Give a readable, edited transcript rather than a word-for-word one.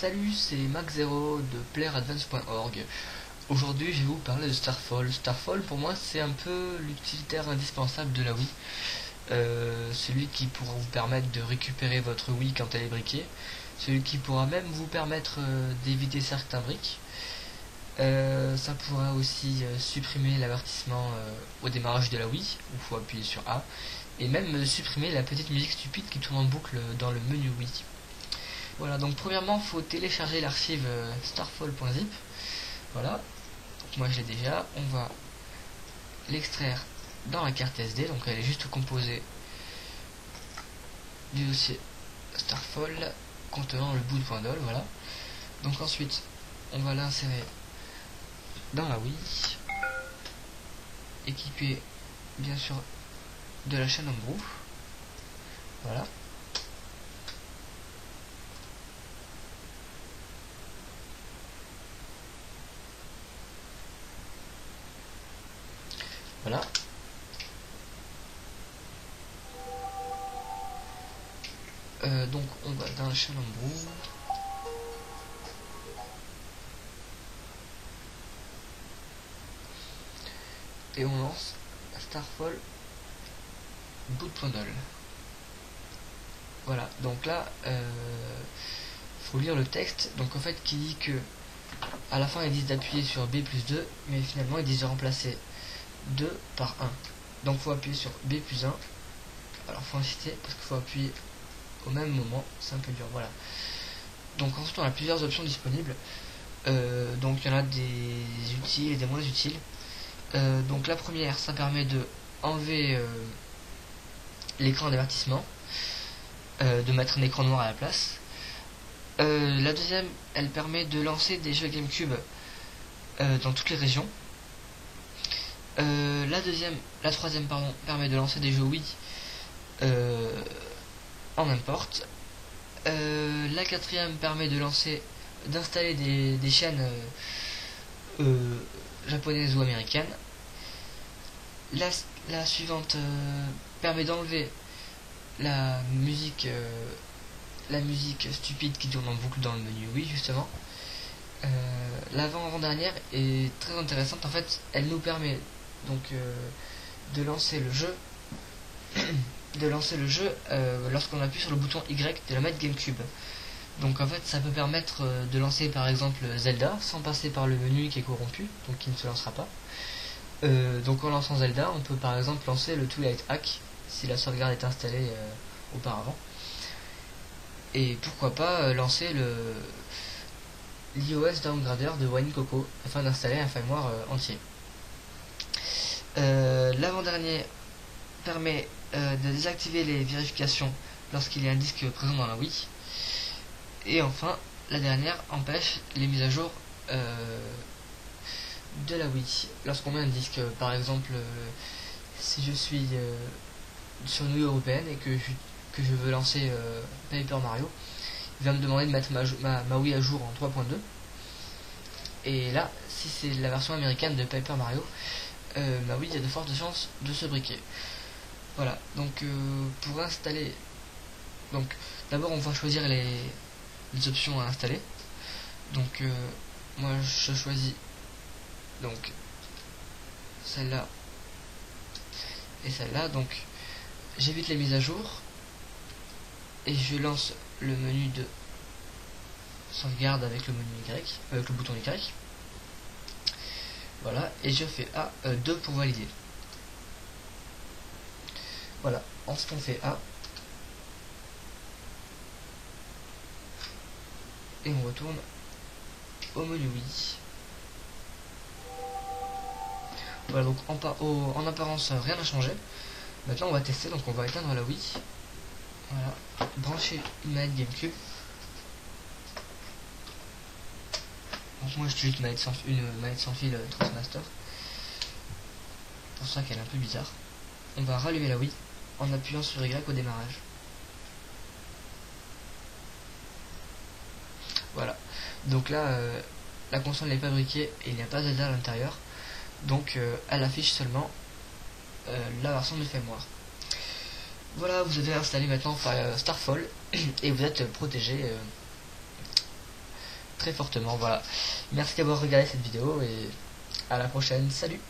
Salut, c'est Mac0 de playeradvance.org. Aujourd'hui, je vais vous parler de Starfall. Starfall, pour moi, c'est un peu l'utilitaire indispensable de la Wii. Celui qui pourra vous permettre de récupérer votre Wii quand elle est briquée. Celui qui pourra même vous permettre d'éviter certains briques. Ça pourra aussi supprimer l'avertissement au démarrage de la Wii, où il faut appuyer sur A. Et même supprimer la petite musique stupide qui tourne en boucle dans le menu Wii. Voilà, donc premièrement, il faut télécharger l'archive starfall.zip. Voilà, donc moi je l'ai déjà. On va l'extraire dans la carte SD, donc elle est juste composée du dossier Starfall contenant le boot.dol. Voilà, donc ensuite on va l'insérer dans la Wii, équipé bien sûr de la chaîne Homebrew. Voilà. Voilà. Donc on va dans la chaîne Homebrew. Et on lance Starfall boot.dol. Voilà, donc là faut lire le texte, donc en fait qui dit que à la fin ils disent d'appuyer sur B plus 2, mais finalement ils disent de remplacer 2 par 1. Donc faut appuyer sur B plus 1. Alors faut insister parce qu'il faut appuyer au même moment, c'est un peu dur. Voilà. Donc ensuite on a plusieurs options disponibles. Donc il y en a des utiles et des moins utiles. Donc la première, ça permet de enlever l'écran d'avertissement, de mettre un écran noir à la place. La deuxième, elle permet de lancer des jeux GameCube dans toutes les régions. La troisième pardon, permet de lancer des jeux Wii en import. La quatrième permet d'installer des chaînes japonaises ou américaines. La suivante permet d'enlever la musique stupide qui tourne en boucle dans le menu Wii justement. L'avant-dernière est très intéressante, en fait elle nous permet donc de lancer le jeu lorsqu'on appuie sur le bouton Y de la manette GameCube. Donc en fait ça peut permettre de lancer par exemple Zelda sans passer par le menu qui est corrompu, donc qui ne se lancera pas. Donc en lançant Zelda, on peut par exemple lancer le Twilight Hack si la sauvegarde est installée auparavant. Et pourquoi pas lancer l'iOS Downgrader de Wine Coco afin d'installer un firmware entier. L'avant-dernier permet de désactiver les vérifications lorsqu'il y a un disque présent dans la Wii. Et enfin, la dernière empêche les mises à jour de la Wii. Lorsqu'on met un disque, par exemple, si je suis sur une Wii européenne et que je veux lancer Paper Mario, il va me demander de mettre ma Wii à jour en 3.2. Et là, si c'est la version américaine de Paper Mario, ma Wii a de fortes chances de se briquer. Voilà, donc pour installer, donc d'abord on va choisir les options à installer. Donc moi je choisis donc celle-là et celle-là. Donc j'évite les mises à jour et je lance le menu de sauvegarde avec le menu Y, avec le bouton Y. Voilà, et je fais A2 pour valider. Voilà, ensuite on fait A et on retourne au menu Wii. Voilà, donc en apparence rien n'a changé. Maintenant on va tester, donc on va éteindre la Wii. Voilà, brancher une manette GameCube. Donc moi j'utilise une manette sans fil Trustmaster. C'est pour ça qu'elle est un peu bizarre. On va rallumer la Wii en appuyant sur Y au démarrage. Voilà, donc là la console n'est pas briquée et il n'y a pas Zelda à l'intérieur, donc elle affiche seulement la version du firmware. Voilà, vous avez installé maintenant Starfall et vous êtes protégé très fortement. Voilà. Merci d'avoir regardé cette vidéo et à la prochaine. Salut.